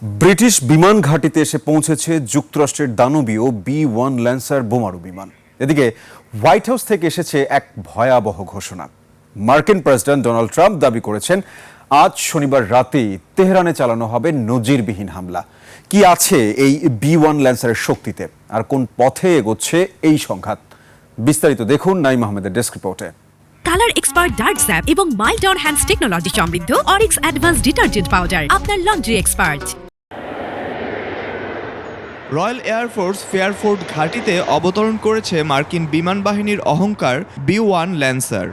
British বিমান ঘাঁটিতে এসে পৌঁছেছে যুক্তরাষ্ট্রের দানবীয় B-1 ল্যান্সার বোমারু বিমান। এদিকে হোয়াইট হাউস থেকে এসেছে এক ভয়াবহ ঘোষণা। মার্কিন প্রেসিডেন্ট ডোনাল্ড ট্রাম্প দাবি করেছেন আজ শনিবার রাতেই তেহরানে চালানো হবে নজিরবিহীন হামলা। কি আছে এই B-1 ল্যান্সারের শক্তিতে, আর কোন পথে এগোচ্ছে এই সংঘাত? বিস্তারিত দেখুন নাইম আহমেদের ডেস্ক রিপোর্টে। কালার এক্সপার্ট ডার্ক স্যাপ এবং মাইল্ড অন হ্যান্ডস টেকনোলজি সমৃদ্ধ অরিক্স অ্যাডভান্স ডিটারজেন্ট পাউডার আপনার লন্ড্রি এক্সপার্ট। রয়্যাল এয়ারফোর্স ফেয়ারফোর্ট ঘাঁটিতে অবতরণ করেছে মার্কিন বিমান বাহিনীর অহংকার B-1 ল্যান্সার।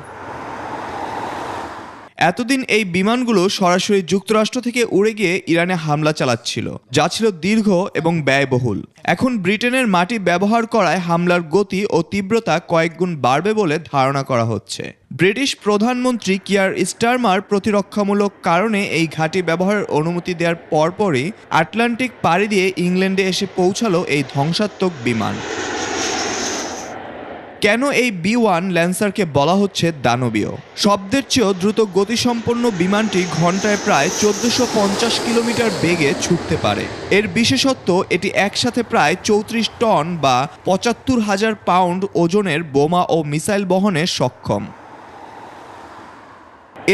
এতদিন এই বিমানগুলো সরাসরি যুক্তরাষ্ট্র থেকে উড়ে গিয়ে ইরানে হামলা চালাচ্ছিল, যা ছিল দীর্ঘ এবং ব্যয়বহুল। এখন ব্রিটেনের মাটি ব্যবহার করায় হামলার গতি ও তীব্রতা কয়েকগুণ বাড়বে বলে ধারণা করা হচ্ছে। ব্রিটিশ প্রধানমন্ত্রী কিয়ার স্টারমার প্রতিরক্ষামূলক কারণে এই ঘাঁটি ব্যবহারের অনুমতি দেওয়ার পরপরই আটলান্টিক পাড়ি দিয়ে ইংল্যান্ডে এসে পৌঁছালো এই ধ্বংসাত্মক বিমান। কেন এই B-1 ল্যান্সারকে বলা হচ্ছে দানবীয়? শব্দের চেয়েও দ্রুত গতিসম্পন্ন বিমানটি ঘন্টায় প্রায় 1450 কিলোমিটার বেগে ছুটতে পারে। এর বিশেষত্ব, এটি একসাথে প্রায় 34 টন বা 75,000 পাউন্ড ওজনের বোমা ও মিসাইল বহনে সক্ষম।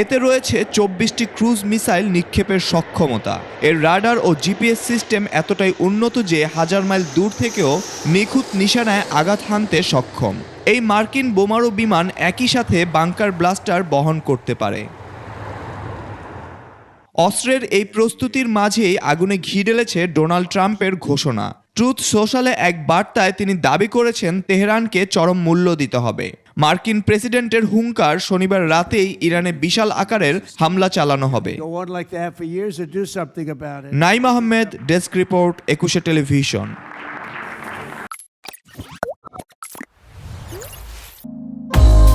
এতে রয়েছে 24টি ক্রুজ মিসাইল নিক্ষেপের সক্ষমতা। এর রাডার ও জিপিএস সিস্টেম এতটাই উন্নত যে হাজার মাইল দূর থেকেও নিখুঁত নিশানায় আঘাত হানতে সক্ষম। এই মার্কিন বোমারু বিমান একই সাথে বাংকার ব্লাস্টার বহন করতে পারে। অস্ত্রের এই প্রস্তুতির মাঝেই আগুনে ঘি ঢেলেছে ডোনাল্ড ট্রাম্পের ঘোষণা। ট্রুথ সোশ্যালে এক বার্তায় তিনি দাবি করেছেন তেহরানকে চরম মূল্য দিতে হবে। মার্কিন প্রেসিডেন্টের হুঙ্কার, শনিবার রাতেই ইরানে বিশাল আকারের হামলা চালানো হবে। Go on like that for years or do something about it. Naim Ahmed, desk report, 21 television.